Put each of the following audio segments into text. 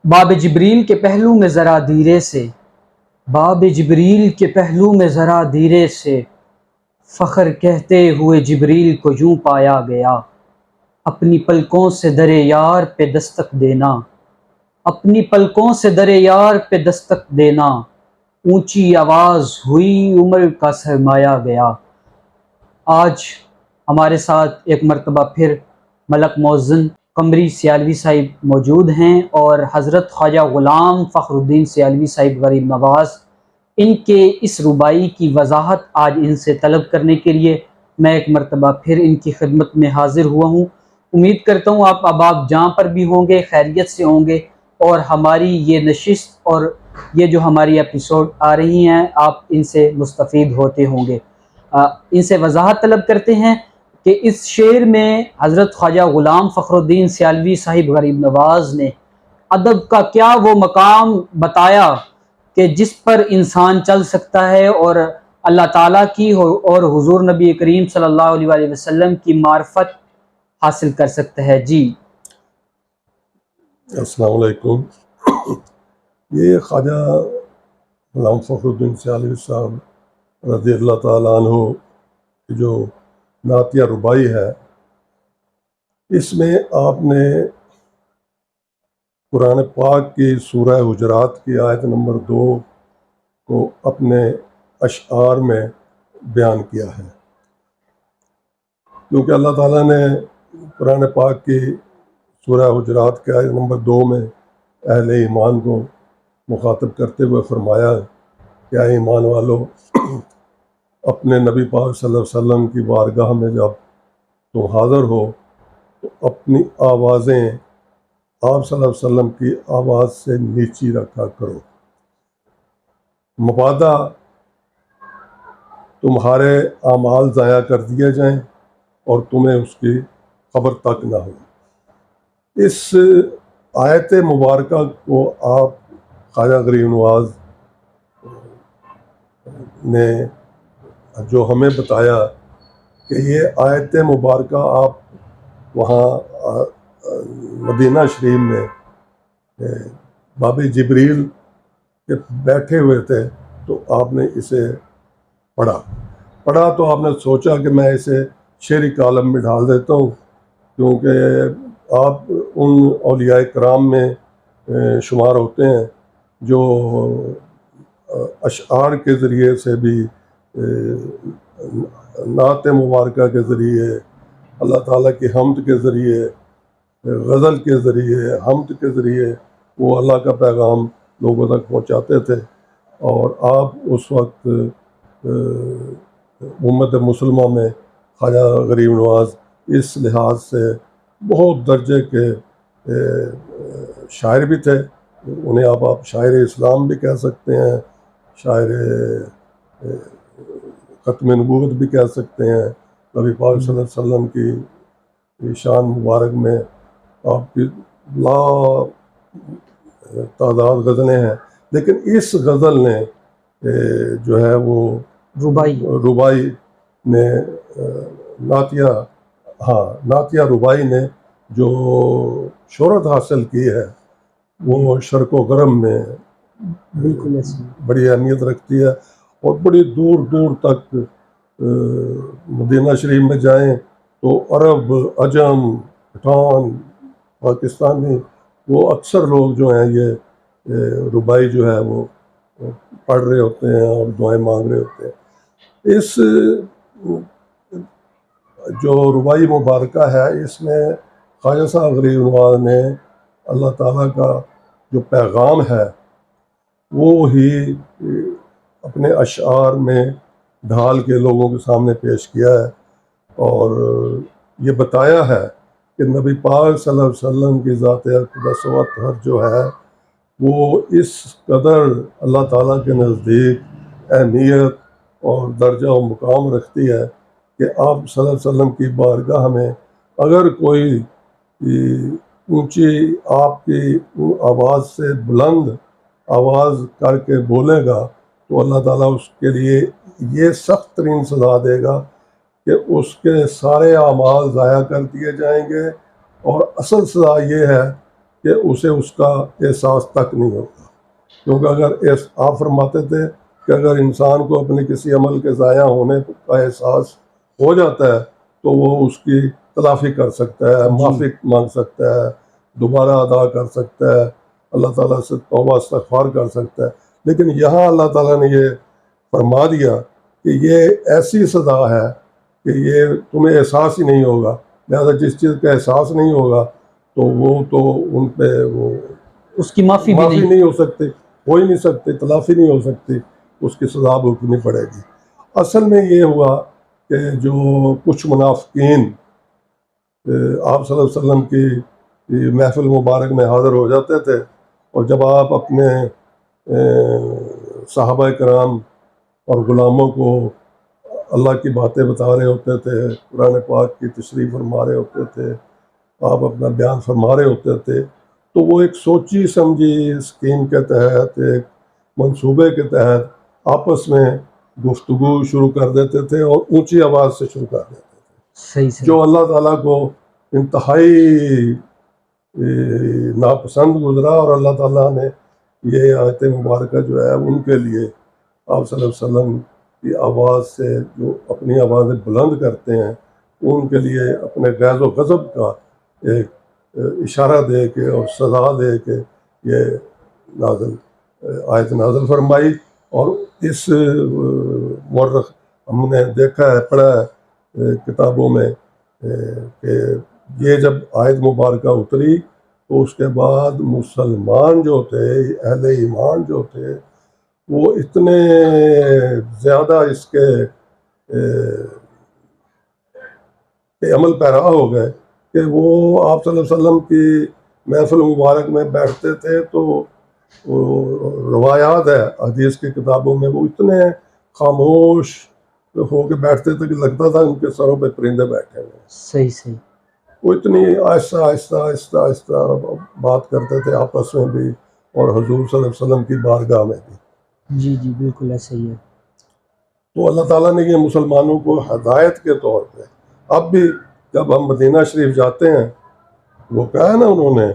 باب جبریل کے پہلو میں ذرا دھیرے سے، باب جبریل کے پہلو میں ذرا دھیرے سے، فخر کہتے ہوئے جبریل کو یوں پایا گیا، اپنی پلکوں سے در یار پہ دستک دینا، اپنی پلکوں سے در یار پہ دستک دینا، اونچی آواز ہوئی عمر کا سرمایا گیا۔ آج ہمارے ساتھ ایک مرتبہ پھر ملک موزن قمری سیالوی صاحب موجود ہیں، اور حضرت خواجہ غلام فخر الدین سیالوی صاحب غریب نواز، ان کے اس ربائی کی وضاحت آج ان سے طلب کرنے کے لیے میں ایک مرتبہ پھر ان کی خدمت میں حاضر ہوا ہوں۔ امید کرتا ہوں آپ جہاں پر بھی ہوں گے خیریت سے ہوں گے، اور ہماری یہ نشست اور یہ جو ہماری ایپیسوڈ آ رہی ہیں آپ ان سے مستفید ہوتے ہوں گے۔ ان سے وضاحت طلب کرتے ہیں کہ اس شعر میں حضرت خواجہ غلام فخر الدین سیالوی صاحب غریب نواز نے ادب کا کیا وہ مقام بتایا کہ جس پر انسان چل سکتا ہے اور اللہ تعالیٰ کی اور حضور نبی کریم صلی اللہ علیہ وآلہ وسلم کی معرفت حاصل کر سکتا ہے۔ جی السلام علیکم۔ یہ خواجہ غلام فخر الدین سیالوی صاحب رضی اللہ تعالیٰ عنہ کی جو نعتیہ ربائی ہے، اس میں آپ نے قرآن پاک کی سورہ حجرات کی آیت نمبر 2 کو اپنے اشعار میں بیان کیا ہے، کیونکہ اللہ تعالیٰ نے قرآن پاک کی سورہ حجرات کے آیت نمبر 2 میں اہل ایمان کو مخاطب کرتے ہوئے فرمایا کہ اے ایمان والو، اپنے نبی پاک صلی اللہ علیہ وسلم کی بارگاہ میں جب تم حاضر ہو تو اپنی آوازیں آپ صلی اللہ علیہ وسلم کی آواز سے نیچی رکھا کرو، مبادا تمہارے اعمال ضائع کر دیے جائیں اور تمہیں اس کی خبر تک نہ ہو۔ اس آیت مبارکہ کو آپ خواجہ غریب نواز نے جو ہمیں بتایا کہ یہ آیت مبارکہ آپ وہاں مدینہ شریف میں باب جبریل کے بیٹھے ہوئے تھے تو آپ نے اسے پڑھا تو آپ نے سوچا کہ میں اسے شعری کالم میں ڈال دیتا ہوں، کیونکہ آپ ان اولیاء کرام میں شمار ہوتے ہیں جو اشعار کے ذریعے سے بھی، نعت مبارکہ کے ذریعے، اللہ تعالیٰ کی حمد کے ذریعے، غزل کے ذریعے، حمد کے ذریعے وہ اللہ کا پیغام لوگوں تک پہنچاتے تھے۔ اور آپ اس وقت امت مسلمہ میں خواجہ غریب نواز اس لحاظ سے بہت درجے کے شاعر بھی تھے، انہیں آپ شاعر اسلام بھی کہہ سکتے ہیں، شاعر ختم نبوت بھی کہہ سکتے ہیں۔ نبی پاک صلی اللہ علیہ وسلم کی شان مبارک میں آپ کی لا تعداد غزلیں ہیں، لیکن اس غزل نے جو ہے وہ ربائی نے نعتیہ ربائی نے جو شہرت حاصل کی ہے وہ شرق و غرب میں بالکل بڑی اہمیت رکھتی ہے، اور بڑی دور دور تک مدینہ شریف میں جائیں تو عرب، عجم، پٹھان، پاکستانی، وہ اکثر لوگ جو ہیں یہ ربائی جو ہے وہ پڑھ رہے ہوتے ہیں اور دعائیں مانگ رہے ہوتے ہیں۔ اس جو ربائی مبارکہ ہے اس میں خواجہ صاحب غریب نواز نے اللہ تعالیٰ کا جو پیغام ہے وہ ہی اپنے اشعار میں ڈھال کے لوگوں کے سامنے پیش کیا ہے، اور یہ بتایا ہے کہ نبی پاک صلی اللہ علیہ وسلم کی ذات اقدس و اطہر جو ہے وہ اس قدر اللہ تعالیٰ کے نزدیک اہمیت اور درجہ و مقام رکھتی ہے کہ آپ صلی اللہ علیہ وسلم کی بارگاہ میں اگر کوئی اونچی آپ کی آواز سے بلند آواز کر کے بولے گا تو اللہ تعالیٰ اس کے لیے یہ سخت ترین سزا دے گا کہ اس کے سارے اعمال ضائع کر دیے جائیں گے، اور اصل سزا یہ ہے کہ اسے اس کا احساس تک نہیں ہوگا. کیونکہ اگر آپ فرماتے تھے کہ اگر انسان کو اپنے کسی عمل کے ضائع ہونے کا احساس ہو جاتا ہے تو وہ اس کی تلافی کر سکتا ہے, معافی مانگ سکتا ہے, دوبارہ ادا کر سکتا ہے, اللہ تعالیٰ سے توبہ استغفار کر سکتا ہے. لیکن یہاں اللہ تعالیٰ نے یہ فرما دیا کہ یہ ایسی سزا ہے کہ یہ تمہیں احساس ہی نہیں ہوگا. لہٰذا جس چیز کا احساس نہیں ہوگا تو وہ تو ان پہ وہ اس کی معافی بھی نہیں ہو سکتی, ہو ہی نہیں سکتی, تلافی نہیں ہو سکتی, اس کی سزا بھگتنی پڑے گی. اصل میں یہ ہوا کہ جو کچھ منافقین آپ صلی اللہ علیہ وسلم کی محفل مبارک میں حاضر ہو جاتے تھے, اور جب آپ اپنے صحابہ کرام اور غلاموں کو اللہ کی باتیں بتا رہے ہوتے تھے, قرآن پاک کی تشریح فرما رہے ہوتے تھے, آپ اپنا بیان فرما رہے ہوتے تھے, تو وہ ایک سوچی سمجھی اسکیم کے تحت, ایک منصوبے کے تحت آپس میں گفتگو شروع کر دیتے تھے اور اونچی آواز سے شروع کر دیتے تھے. صحیح جو اللہ تعالیٰ کو انتہائی ناپسند گزرا, اور اللہ تعالیٰ نے یہ آیت مبارکہ جو ہے ان کے لیے آپ صلی اللہ علیہ وسلم کی آواز سے جو اپنی آوازیں بلند کرتے ہیں ان کے لیے اپنے غیظ و غضب کا ایک اشارہ دے کے اور سزا دے کے یہ آیت نازل فرمائی. اور اس مورخ ہم نے دیکھا ہے, پڑھا ہے کتابوں میں کہ یہ جب آیت مبارکہ اتری تو اس کے بعد مسلمان جو تھے, اہل ایمان جو تھے, وہ اتنے زیادہ اس کے عمل پیرا ہو گئے کہ وہ آپ صلی اللہ علیہ وسلم کی محفل مبارک میں بیٹھتے تھے تو روایات ہے حدیث کی کتابوں میں, وہ اتنے خاموش ہو کے بیٹھتے تھے کہ لگتا تھا ان کے سروں پہ پرندے بیٹھے ہوئے. صحیح. وہ اتنی آہستہ آہستہ آہستہ آہستہ بات کرتے تھے آپس میں بھی اور حضور صلی اللہ علیہ وسلم کی بارگاہ میں بھی. جی بالکل ایسا ہی ہے. تو اللہ تعالیٰ نے یہ مسلمانوں کو ہدایت کے طور پہ, اب بھی جب ہم مدینہ شریف جاتے ہیں, وہ کہا ہے نا انہوں نے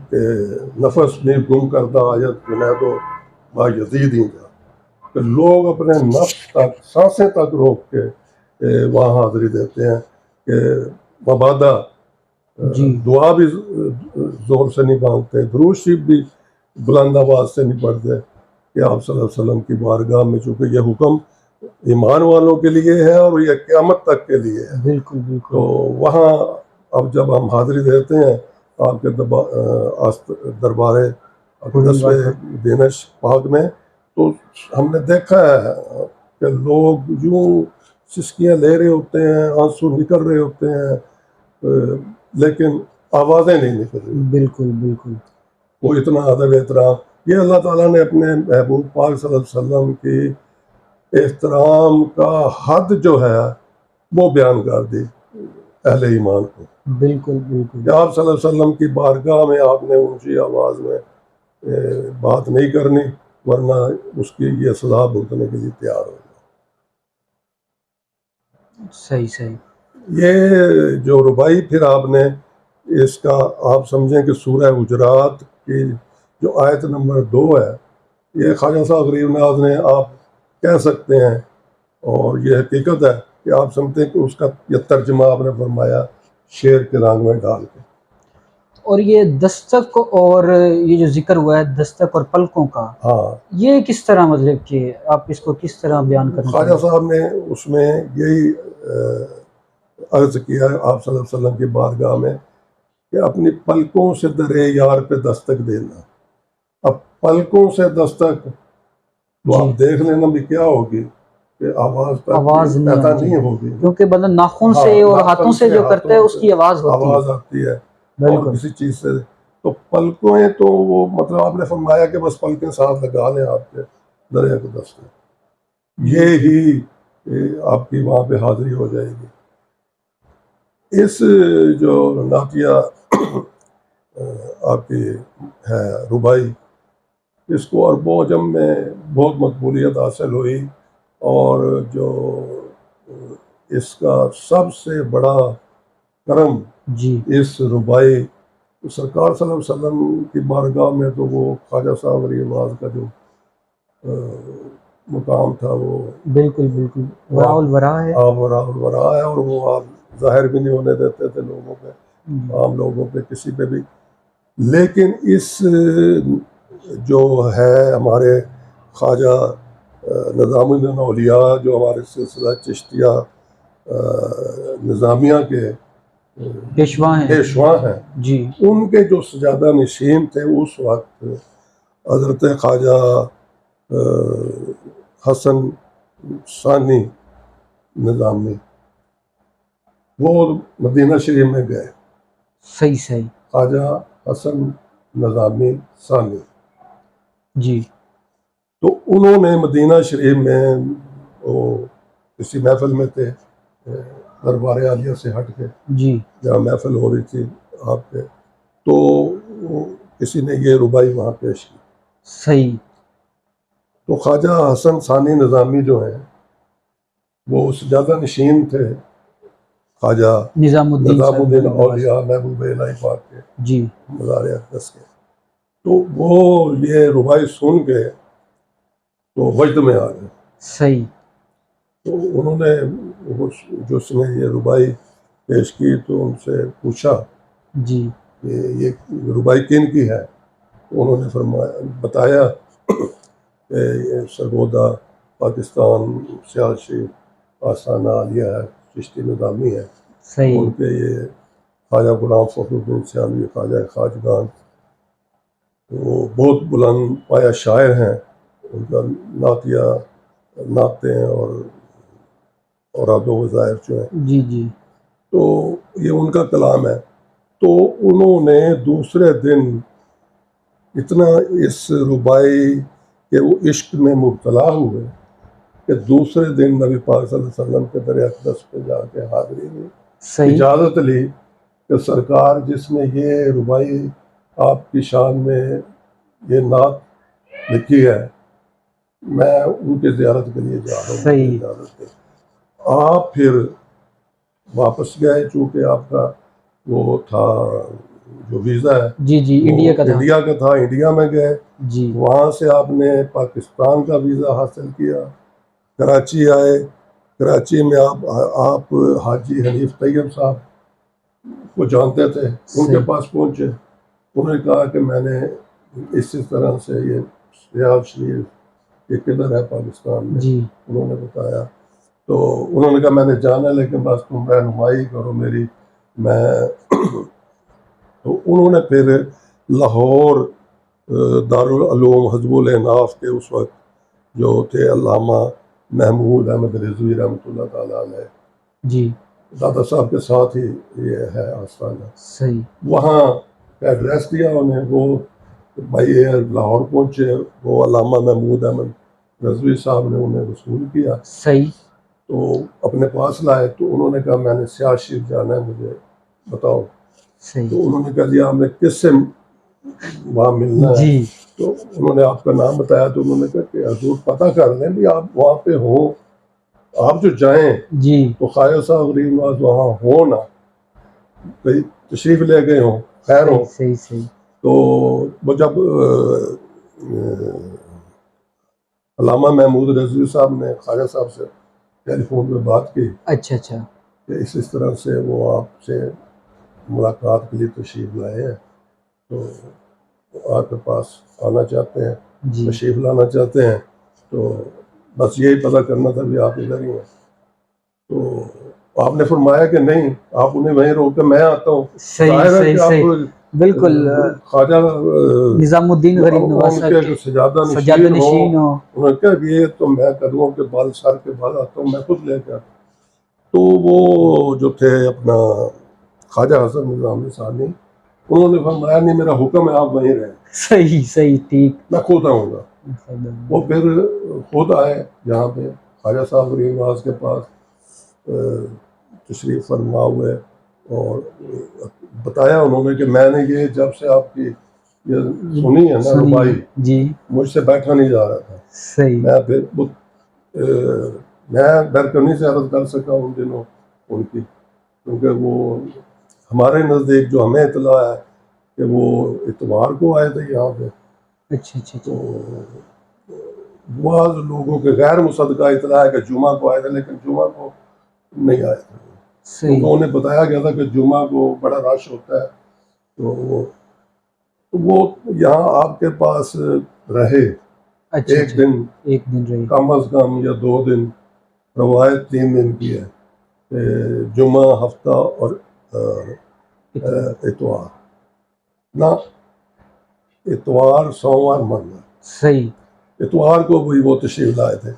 کہ نفس میں گم کردہ آیت جنید و با یزید ہی جا, کہ لوگ اپنے نفس تک, سانسیں تک روک کے وہاں حاضری دیتے ہیں کہ مبادہ دعا بھی زور سے نہیں مانگتے, درود شریف بھی بلند آواز سے نہیں پڑھتے کہ آپ صلی اللہ علیہ وسلم کی بارگاہ میں, چونکہ یہ حکم ایمان والوں کے لیے ہے اور یہ قیامت تک کے لیے ہے. بالکل. تو وہاں اب جب ہم حاضری دیتے ہیں آپ کے دربار اقدس مدینہ پاک میں, تو ہم نے دیکھا ہے کہ لوگ یوں سسکیاں لے رہے ہوتے ہیں, آنسو نکل رہے ہوتے ہیں, لیکن آوازیں نہیں نکل رہی. بالکل. وہ اتنا ادب احترام, یہ اللہ تعالیٰ نے اپنے محبوب پاک صلی اللہ علیہ وسلم کی احترام کا حد جو ہے وہ بیان کر دی اہل ایمان کو. بالکل. کہ آپ صلی اللہ علیہ وسلم کی بارگاہ میں آپ نے اونچی آواز میں بات نہیں کرنی, ورنہ اس کی یہ سزا بھگتنے کے لیے تیار ہو جائے. صحیح. یہ جو ربائی پھر آپ نے اس کا آپ سمجھیں کہ سورہ حجرات کی جو آیت نمبر 2 ہے, یہ خواجہ صاحب غریب نواز نے آپ کہہ سکتے ہیں, اور یہ حقیقت ہے کہ آپ سمجھتے ہیں کہ اس کا یہ ترجمہ آپ نے فرمایا شعر کے رنگ میں ڈال کے. اور یہ دستک اور یہ جو ذکر ہوا ہے دستک اور پلکوں کا, ہاں, یہ کس طرح مطلب کہ آپ اس کو کس طرح بیان کرنا خواجہ چاہتے ہیں؟ صاحب نے اس میں یہی عرض کیا آپ صلی اللہ علیہ وسلم کی بارگاہ میں کہ اپنی پلکوں سے درے یار پہ دستک دینا. اب پلکوں سے دستک تو آپ دیکھ لینا بھی کیا ہوگی کہ آواز پیدا نہیں ہوگی, کیونکہ بندہ ناخن سے اور ہاتھوں سے جو کرتا ہے اس کی آواز آتی ہے اور کسی چیز سے. تو پلکیں تو وہ مطلب آپ نے فرمایا کہ بس پلکیں ساتھ لگا لیں آپ کے دریا کو دستک, یہ ہی آپ کی وہاں پہ حاضری ہو جائے گی. اس جو نعتیہ آپ کی ہے ربائی, اس کو عرب و عجم میں بہت مقبولیت حاصل ہوئی, اور جو اس کا سب سے بڑا کرم اس ربائی تو سرکار صلی اللہ علیہ وسلم کی بارگاہ میں تو وہ خواجہ صاحب غریب نواز کا جو مقام تھا وہ بالکل بالکل ورا الورا ہے. آپ ورا ہے، اور وہ آپ ظاہر بھی نہیں ہونے دیتے تھے لوگوں پہ، عام لوگوں پہ، کسی پہ بھی. لیکن اس جو ہے ہمارے خواجہ نظام الدین اولیاء جو ہمارے سلسلہ چشتیہ نظامیہ کے پیشوا ہیں. پیشوا ہیں، جی ان کے جو سجادہ نشین تھے اس وقت حضرت خواجہ حسن ثانی نظامی، وہ مدینہ شریف میں گئے. صحیح صحیح. خواجہ حسن نظامی ثانی، جی تو انہوں نے مدینہ شریف میں وہ کسی محفل میں تھے دربار عالیہ سے ہٹ کے، جی جہاں محفل ہو رہی تھی آپ کے، تو کسی نے یہ ربائی وہاں پیش کی. صحیح. تو خواجہ حسن ثانی نظامی جو ہیں وہ سجادہ نشین تھے خواجہ نظام الدین نظام الدین صاحب. اولیاء محبوب الہی پاک کے جی مزار اقدس کے. تو وہ یہ ربائی سن کے تو وجد میں آ گئے. صحیح. تو انہوں نے جو اس نے یہ ربائی پیش کی تو ان سے پوچھا جی کہ یہ ربائی کن کی ہے. تو انہوں نے فرمایا، بتایا کہ یہ سرگودا پاکستان سیال آستانہ عالیہ ہے، چشتی نظامی ہے. صحیح. ان کے یہ خواجہ غلام فخر الدین سیالوی خواجہ خواجگان، وہ بہت بلند پایہ شاعر ہیں. ان کا نعتیہ نعتیں اور اوراد و وظائف جو ہیں، جی جی تو یہ ان کا کلام ہے. تو انہوں نے دوسرے دن اتنا اس ربائی کے وہ عشق میں مبتلا ہوئے کہ دوسرے دن نبی پاک صلی اللہ علیہ وسلم کے در اقدس پہ جا کے حاضری لی، صحیح. اجازت لی کہ سرکار جس نے یہ ربائی آپ کی شان میں یہ نعت لکھی ہے، میں ان کی زیارت کے لیے جا رہا ہوں، صحیح. مجھے اجازت دیں. آپ پھر واپس گئے، چونکہ آپ کا وہ تھا جو ویزا ہے جی جی انڈیا کا تھا. انڈیا کا تھا، انڈیا میں گئے. جی وہاں سے آپ نے پاکستان کا ویزا حاصل کیا، کراچی آئے. کراچی میں آپ حاجی حنیف طیب صاحب کو جانتے تھے، ان کے پاس پہنچے. انہوں نے کہا کہ میں نے اس طرح سے یہ سیال شریف یہ کدھر ہے پاکستان میں. جی انہوں نے بتایا. تو انہوں نے کہا میں نے جانا ہے، لیکن بس تم رہنمائی کرو میری. میں تو انہوں نے پھر لاہور دارالعلوم حزب الاناف کے اس وقت جو تھے علامہ محمود احمد رضوی رحمۃ اللہ تعالیٰ علیہ، جی دادا صاحب کے ساتھ ہی یہ ہے آستانہ، صحیح. وہاں ایڈریس دیا انہیں. وہ بھائی لاہور پہنچے، وہ علامہ محمود احمد رضوی صاحب نے انہیں وصول کیا، صحیح. تو اپنے پاس لائے. تو انہوں نے کہا میں نے سیال شریف جانا ہے، مجھے بتاؤ. صحیح. تو انہوں نے کہا جی آپ نے کس سے وہاں ملنا ہے؟ جی تو انہوں نے آپ کا نام بتایا. تو انہوں نے کہا کہ حضور پتہ کر لیں بھی آپ وہاں پہ ہوں، آپ جو جائیں جی تو خواجہ صاحب غریب نواز وہاں ہوں نا، کہیں تشریف لے گئے ہوں، خیر ہو. صحیح صحیح. تو وہ جب علامہ محمود رضوی صاحب نے خواجہ صاحب سے ٹیلی فون پہ بات کی اچھا اچھا. کہ اس طرح سے وہ آپ سے ملاقات کے لیے تشریف لائے ہیں، تو آپ کے پاس آنا چاہتے ہیں، جی تشریف لانا چاہتے ہیں، تو بس یہی پتہ کرنا تھا کہ آپ ادھر ہی ہیں. تو آپ نے فرمایا کہ نہیں، آپ انہیں وہیں روک کے میں آتا ہوں. صحیح ظاہر ہے صحیح کہ صحیح. آپ بالکل خواجہ نظام الدین غریب نواز ان صاحب کے کے سجادہ سجادہ نشین نشین ہوں. ہو. انہوں نے کہا کہ یہ تو میں قدموں کے بال سر کے بال آتا ہوں، میں خود لے کر. تو وہ جو تھے اپنا خواجہ حسن نظامی ثانی، انہوں نے فرمایا نہیں، میرا حکم ہے آپ وہیں رہیں، صحیح صحیح. ٹھیک. میں خود آؤں گا. وہ پھر خود آئے یہاں پہ خواجہ صاحب غریب نواز کے پاس تشریف فرما ہوئے، اور بتایا انہوں نے کہ میں نے یہ جب سے آپ کی یہ سنی ہے نا ربائی، جی مجھ سے بیٹھا نہیں جا رہا تھا. صحیح. میں پھر میں بیرکنی سے عرض کر سکا ان دنوں ان کی، کیونکہ وہ ہمارے نزدیک جو ہمیں اطلاع ہے کہ وہ اتوار کو آئے تھے یہاں پہ. اچھا اچھا تو اچھا. بعض لوگوں کے غیر مصدقہ اطلاع ہے کہ جمعہ کو آئے تھے، لیکن جمعہ کو نہیں آئے تھے، صحیح. کیونکہ انہیں بتایا گیا تھا کہ جمعہ کو بڑا رش ہوتا ہے. تو وہ یہاں آپ کے پاس رہے اچھا ایک اچھا. دن، ایک دن رہی. کم از کم یا 2 دن. روایت 3 دن کی ہے کہ جمعہ، ہفتہ اور اتوار، نہ اتوار، سوموار، منگل. صحیح. اتوار کو بھی وہ تشریف لائے تھے.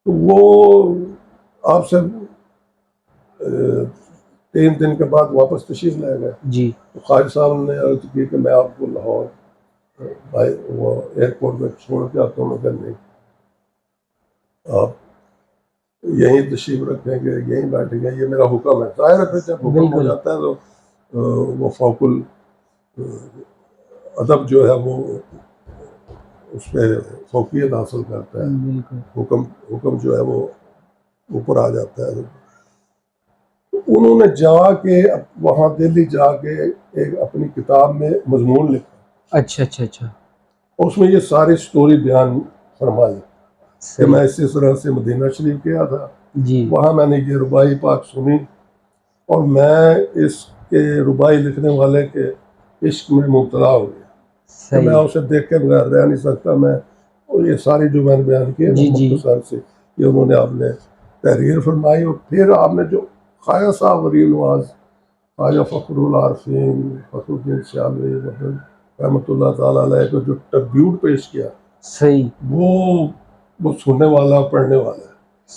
تو وہ آپ سے 3 دن کے بعد واپس تشریف لے گئے. جی. تو خواجہ صاحب نے عرض کی کہ میں آپ کو لاہور بھائی وہ ایئرپورٹ میں چھوڑ کے آتا ہوں. میں کہا نہیں، آپ یہیں تشریف رکھیں گے، یہیں بیٹھیں گے، یہ میرا حکم ہے. ظاہر ہے پھر جب حکم ہو بالکل. جاتا ہے تو وہ فوق ادب جو ہے وہ اس پہ فوقیت حاصل کرتا ہے. بالکل. حکم جو ہے وہ اوپر آ جاتا ہے. انہوں نے جا کے وہاں دہلی جا کے ایک اپنی کتاب میں مضمون لکھا. اچھا اچھا اچھا. اس میں یہ ساری سٹوری بیان فرمائی کہ صحیح. میں اسی طرح سے مدینہ شریف گیا تھا، جی. وہاں میں نے یہ ربائی پاک سنی، اور میں اس کے ربائی لکھنے والے کے عشق میں مبتلا ہو گیا کہ میں صحیح. اسے دیکھ کے بغیر رہ نہیں سکتا. میں اور یہ ساری جو میں نے بیان کی ہے جی وہ جی. مختصر سے یہ انہوں نے آپ نے تحریر فرمائی. اور پھر آپ نے جو خواجہ صاحب غریب نواز، خواجہ فخر العارفین فخر الدین سیالوی رحمۃ اللہ تعالیٰ علیہ کو جو ٹربیوٹ پیش کیا، صحیح. وہ سننے والا، پڑھنے والا ہے.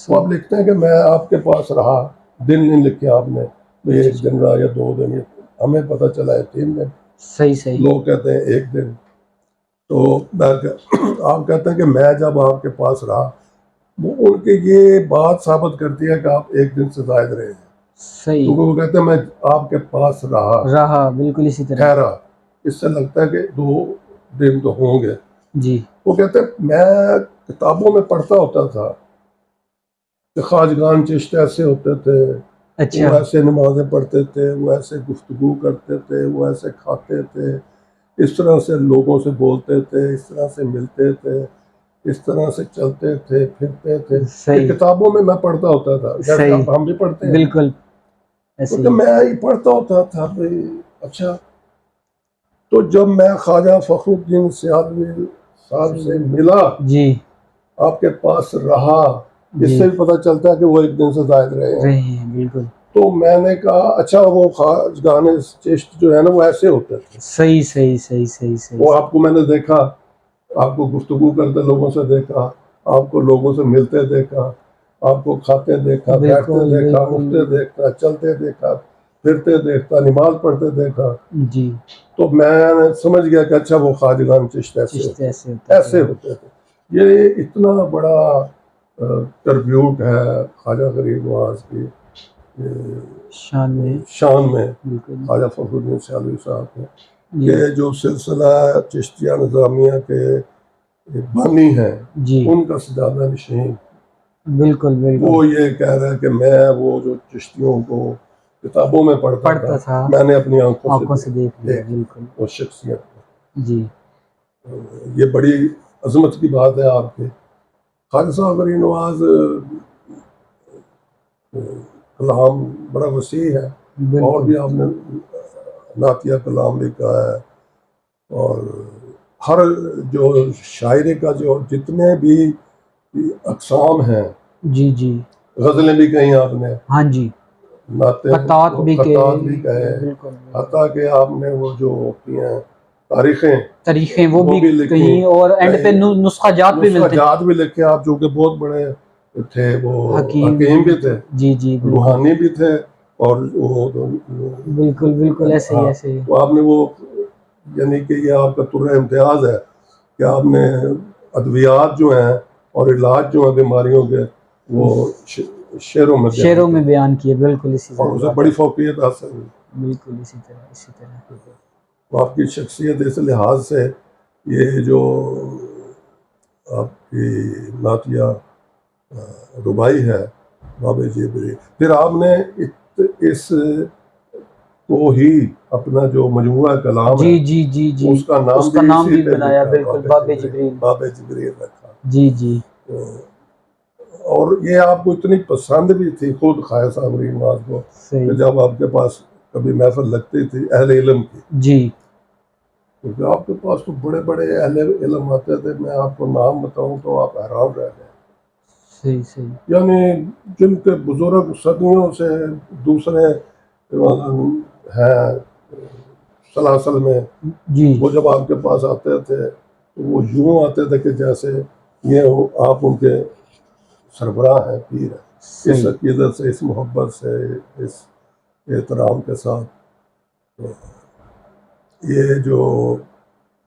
وہ آپ لکھتے ہیں کہ میں آپ کے پاس رہا، دن نہیں لکھے آپ نے، ایک دن رہا یا 2 دن، ہمیں پتہ چلا ہے 3 دن، صحیح صحیح. لوگ کہتے ہیں 1 دن. تو آپ کہتے ہیں کہ میں جب آپ کے پاس رہا، وہ ان کی یہ بات ثابت کرتی ہے کہ آپ 1 دن سے زائد رہے ہیں. صحیح. کیونکہ وہ کہتے ہیں میں آپ کے پاس رہا بالکل اسی طرح. ٹھہرا، اس سے لگتا ہے کہ 2 دن تو ہوں گے. جی. وہ کہتے ہیں میں کتابوں میں پڑھتا ہوتا تھا کہ خواجگان چشت ایسے ہوتے تھے، اچھا. وہ ایسے نمازیں پڑھتے تھے، وہ ایسے گفتگو کرتے تھے، وہ ایسے کھاتے تھے، اس طرح سے لوگوں سے بولتے تھے، اس طرح سے ملتے تھے، اس طرح سے چلتے تھے، پھرتے تھے. یہ کتابوں میں میں پڑھتا ہوتا تھا، جیسے اب ہم بھی پڑھتے ہیں. بالکل ایسے کیونکہ میں یہ پڑھتا ہوتا تھا بھائی. اچھا، تو جب میں خواجہ فخر الدین سیالوی صاحب سے ملا، جی آپ کے پاس رہا، اس سے بھی پتہ چلتا ہے کہ وہ 1 دن سے زائد رہے ہیں. بالکل. تو میں نے کہا اچھا، وہ خواجگان چشت جو ہے نا وہ ایسے ہوتے تھے. صحیح صحیح صحیح صحیح صحیح. وہ آپ کو میں نے دیکھا، آپ کو گفتگو کرتے لوگوں سے دیکھا، آپ کو لوگوں سے ملتے دیکھا، آپ کو کھاتے دیکھا، بیٹھتے دیکھا، اٹھتے دیکھا، چلتے دیکھا، پھرتے دیکھا، نماز پڑھتے دیکھا. جی. تو میں سمجھ گیا کہ اچھا وہ خواجگان چشت ایسے ہوتے تھے. یہ اتنا بڑا ٹربیوٹ ہے خواجہ غریب نواز کی شان میں خواجہ فخر الدین سیالوی صاحب کے، کہ جو سلسلہ چشتیہ نظامیہ کے بانی ہیں، ان کا سجادہ نشین. بالکل بالکل. وہ یہ کہہ رہا ہے کہ میں وہ جو چشتیوں کو کتابوں میں پڑھتا تھا، میں نے اپنی آنکھوں سے دیکھ لیا اس شخصیت کو. جی. یہ بڑی عظمت کی بات ہے آپ کی. خواجہ صاحب غریب نواز کلام بڑا وسیع ہے، اور بھی آپ نے نعتیہ کلام بھی کہا ہے، اور ہر جو شاعری کا جو جتنے بھی اقسام ہیں، جی جی، غزلیں بھی کہیں آپ نے، ہاں جی، خطاط بھی کہے، حتیٰ کہ آپ نے وہ جو ہوتی ہیں تاریخیں وہ بھی لکھی، اور اینڈ پہ نسخہ جات بھی لکھے آپ، جو کہ بہت بڑے تھے. وہ حکیم بھی تھے، جی جی، روحانی بھی تھے، اور بالکل بالکل ایسے ہی ایسے ہی. تو آپ نے وہ، یعنی کہ یہ آپ کا طرح امتیاز ہے کہ آپ نے ادویات جو ہیں اور علاج جو ہیں بیماریوں کے، وہ شعروں میں بیان کیے. بالکل اسی طرح، اور اسے بڑی فوقیت حاصل ہوئی. بالکل اسی طرح. آپ کی شخصیت اس لحاظ سے، یہ جو آپ کی نعتیہ ربائی ہے باب جبریل، پھر آپ نے اس کو ہی اپنا جو مجموعہ کلام جی ہے جی جی جی اس کا نام اس کا بھی نام اسی بھی پہ بنایا، لکھا، بالکل، باب جبریل۔ باب جبریل رکھا۔ جی جی اور یہ آپ کو اتنی پسند بھی تھی خود خواجہ صاحب رحیم نواز کو کہ صحیح، جب آپ کے پاس کبھی محفل لگتی تھی اہل علم کی، جی کیونکہ آپ کے پاس تو بڑے بڑے اہل علم آتے تھے، میں آپ کو نام بتاؤں تو آپ حیران رہ گئے، صحیح صحیح، یعنی جن کے بزرگ صدیوں سے دوسرے ہیں سلاسل میں، جی وہ جب آپ کے پاس آتے تھے تو وہ یوں آتے تھے کہ جیسے یہ آپ ان کے سربراہ ہیں، پیر ہیں، اس صحیح، عقیدت سے، اس محبت سے، اس احترام کے ساتھ۔ تو یہ جو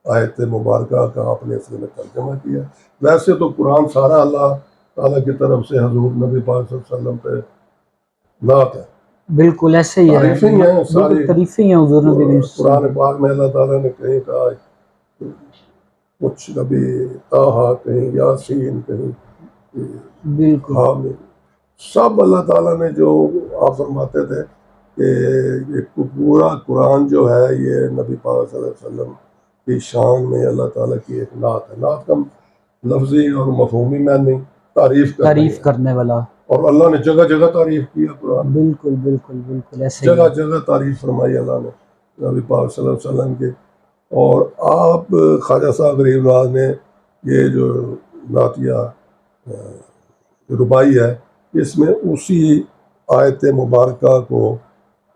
آیت مبارکہ کا آپ نے اس میں ترجمہ کیا، ویسے تو قرآن سارا اللہ تعالیٰ کی طرف سے حضور نبی پاک صلی اللہ علیہ وسلم پہ نعت ہے، بالکل ایسے ہی ہے، تعریفیں ہی ہیں بالکل ساری۔ تعریفیں ہی ہیں حضور نبی کریم صلی اللہ قرآن علیہ پاک میں اللہ تعالیٰ نے کہیں کہا کچھ، کبھی طٰہٰ، کہیں یاسین، کہیں وسلم، بالکل حامد، سب اللہ تعالیٰ نے جو آپ فرماتے تھے کہ یہ پورا قرآن جو ہے یہ نبی پاک صلی اللہ علیہ وسلم کی شان میں اللہ تعالیٰ کی ایک نعت ہے۔ نعت کا لفظی اور مفہومی معنی تعریف کرنا ہی تعریف ہے، کرنے والا، اور اللہ نے جگہ جگہ تعریف کیا قرآن میں، بالکل بالکل بالکل ایسے ہی جگہ ہے، جگہ تعریف فرمائی اللہ نے نبی پاک صلی اللہ علیہ وسلم کے۔ اور آپ خواجہ صاحب رحیم نواز نے یہ جو نعتیہ ربائی ہے، اس میں اسی آیت مبارکہ کو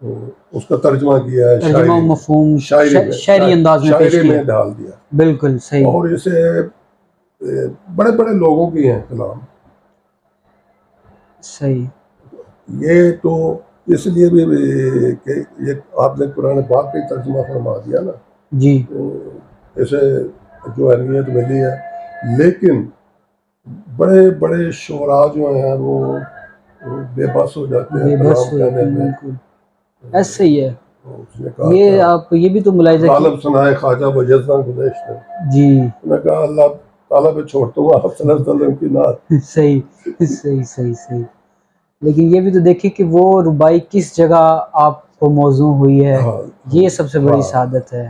اس کا ترجمہ کیا ہے، ترجمہ و شاعری میں، مفہوم شاعری میں، شعری انداز میں پیش شاعری کیا، میں ڈال دیا۔ بالکل صحیح، اور اسے بڑے بڑے لوگوں کی ہیں کلام، صحیح، یہ تو اس لیے بھی کہ یہ آپ نے قرآن پاک کا ہی ترجمہ فرما دیا نا، جی اسے جو اہمیت ملی ہے، لیکن بڑے بڑے شعراء جو ہیں وہ بے بس ہو جاتے ہیں بے بس کلام ہو کہنے جاتے ہیں، میں۔ بالکل ایسے ہی ہے۔ اس نے کہا یہ تھا آپ یہ بھی تو ملاحظہ غالب سنائے خواجہ بجزاں گزشت، جی میں کہا اللہ تعالیٰ پہ چھوڑتا ہوں آپ صلی اللہ علیہ وسلم کی نعت۔ صحیح صحیح صحیح صحیح، لیکن یہ بھی تو دیکھیے کہ وہ ربائی کس جگہ آپ کو موزوں ہوئی ہے، ہاں یہ سب سے بڑی ہاں، سعادت ہے،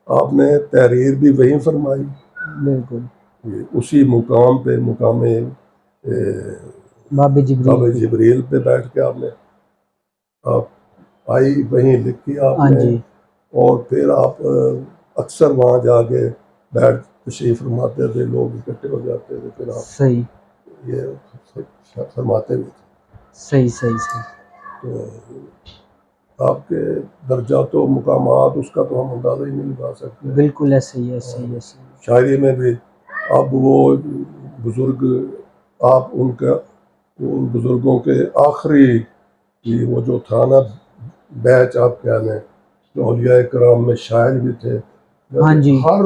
آپ نے تحریر بھی وہیں فرمائی، بالکل اسی مقام پہ، مقام باب جبریل باب کی، جبریل پہ بیٹھ کے آپ آئی، وہیں لکھی آپ ہاں نے، جی اور پھر آپ اکثر وہاں جا کے بیٹھ تشریف فرماتے تھے، لوگ اکٹھے ہو جاتے تھے، پھر صحیح آپ یہ فرماتے بھی تھے۔ صحیح صحیح صحیح، تو آپ کے درجات و مقامات اس کا تو ہم اندازہ ہی نہیں لگا سکتے۔ بالکل ایسے ہی ایسے ہی ایسے ہی، شاعری میں بھی اب وہ بزرگ، آپ ان بزرگوں کے آخری وہ جو تھا نا بیچ، آپ کہہ لیں، جو اولیاء کرام میں شاعر بھی تھے، ہاں جی ہر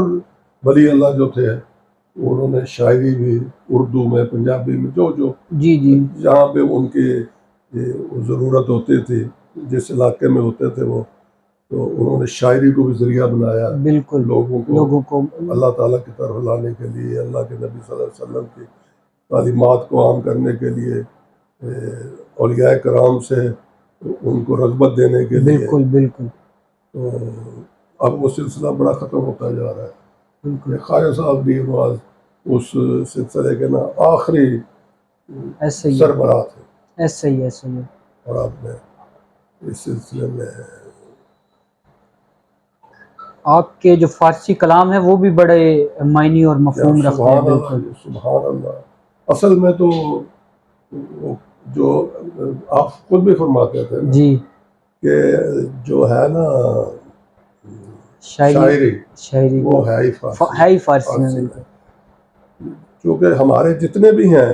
ولی اللہ جو تھے انہوں نے شاعری بھی اردو میں، پنجابی میں، جو جی جی جہاں پہ ان کی ضرورت ہوتی تھی، جس علاقے میں ہوتے تھے وہ، تو انہوں نے شاعری کو بھی ذریعہ بنایا بالکل، لوگوں کو اللہ تعالیٰ کی طرف لانے کے لیے، اللہ کے نبی صلی اللہ علیہ وسلم کی تعلیمات کو عام کرنے کے لیے، اولیاء کرام سے ان کو رغبت دینے کے لیے۔ بالکل بالکل تو اب وہ سلسلہ بڑا ختم ہوتا جا رہا ہے بالکل کہ خواجہ صاحب بھی نواز اس سلسلے کے نا آخری ایسے ہی سربراہ تھے، ایسے ہی ایسے ہی، اور آپ نے اس سلسلے میں آپ کے جو فارسی کلام ہے وہ بھی بڑے معنی اور مفہوم رکھتے ہیں، سبحان اللہ، بالکل سبحان اللہ۔ اصل میں تو وہ جو آپ خود بھی فرماتے تھے نا جی، کہ جو ہے نا شاعری شاعری وہ ہے ہی فارسی، ہے ہی فارسی میں، فارسی بالکل میں، کیونکہ ہمارے جتنے بھی ہیں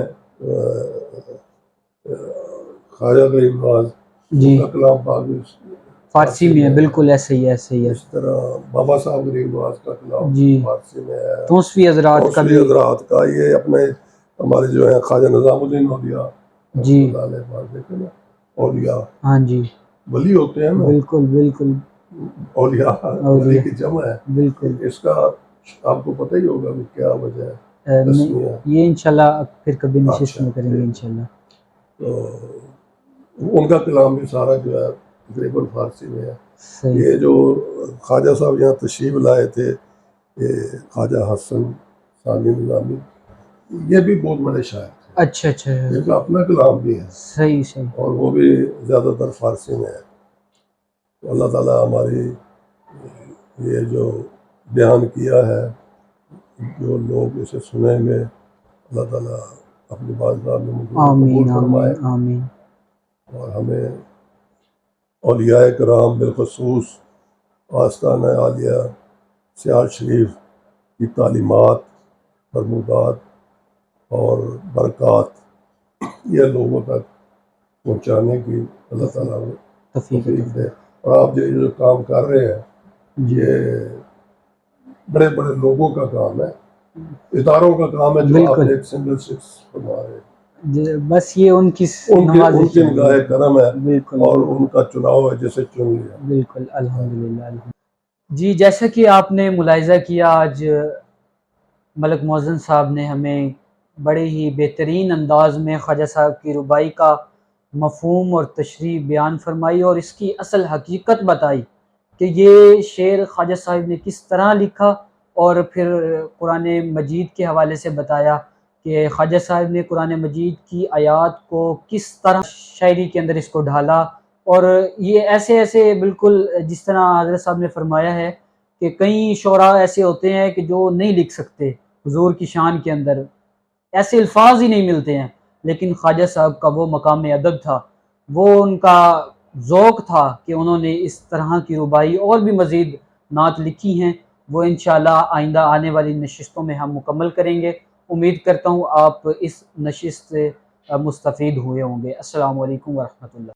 خواجہ غریب نواز، جی ان کا کلام پاک بھی فارسی میں ہے، بالکل ایسے ہی ایسے ہی ہے، اس طرح بابا صاحب غریب نواز کا کلام جی فارسی میں ہے، توسوی حضرات کا توسوی بھی، حضرات کا، یہ اپنے ہمارے جو ہیں خواجہ نظام الدین اولیاء جی رحمۃ اللہ علیہ پاک، دیکھیں نا، اولیاء ہاں جی ولی ہوتے ہیں نا، بالکل بالکل اولیاء ولی اولیاء، کی جمع ہے، بالکل اس کا آپ کو پتہ ہی ہوگا کہ کیا وجہ ہے تسمیہ۔ یہ انشاءاللہ پھر کبھی نشست اچھا، میں کریں گے انشاءاللہ، تو ان کا کلام بھی سارا جو ہے تقریباً فارسی میں ہے. صحیح. یہ جو خواجہ صاحب یہاں تشریف لائے تھے، یہ خواجہ حسن ثانی نظامی، یہ بھی بہت بڑے شاعر تھے. اچھا اچھا. ان کا اپنا کلام بھی ہے صحیح صحیح. اور وہ بھی زیادہ تر فارسی میں ہے. تو اللہ تعالیٰ ہماری یہ جو بیان کیا ہے، جو لوگ اسے سنیں گے، اللہ تعالیٰ اپنی بارگاہ میں مجھے قبول آمین فرمائے آمین آمین. اور ہمیں اولیاء کرام بالخصوص آستانہ عالیہ سیال شریف کی تعلیمات، فرمودات اور برکات یہ لوگوں تک پہنچانے کی اللہ تعالیٰ توفیق توفیق دے. اور آپ جو کام کر رہے ہیں، یہ بڑے بڑے لوگوں کا کام ہے، اداروں کا کام ہے، جو آپ بالکل. ایک سنگل شخص فرما رہے ہیں. بس یہ ان کی ان نوازش کی نگاہ کرم ہے بالکل اور ان کا چناؤ ہے جسے چن لیا. بالکل. الحمدللہ. جی جیسا کہ آپ نے ملاحظہ کیا، آج ملک محسن صاحب نے ہمیں بڑے ہی بہترین انداز میں خواجہ صاحب کی ربائی کا مفہوم اور تشریح بیان فرمائی اور اس کی اصل حقیقت بتائی کہ یہ شعر خواجہ صاحب نے کس طرح لکھا، اور پھر قرآن مجید کے حوالے سے بتایا کہ خواجہ صاحب نے قرآن مجید کی آیات کو کس طرح شاعری کے اندر اس کو ڈھالا. اور یہ ایسے بالکل جس طرح حضرت صاحب نے فرمایا ہے کہ کئی شعراء ایسے ہوتے ہیں کہ جو نہیں لکھ سکتے حضور کی شان کے اندر، ایسے الفاظ ہی نہیں ملتے ہیں، لیکن خواجہ صاحب کا وہ مقام ادب تھا، وہ ان کا ذوق تھا کہ انہوں نے اس طرح کی ربائی اور بھی مزید نعت لکھی ہیں. وہ انشاءاللہ آئندہ آنے والی نشستوں میں ہم مکمل کریں گے. امید کرتا ہوں آپ اس نشست سے مستفید ہوئے ہوں گے. السلام علیکم ورحمۃ اللہ.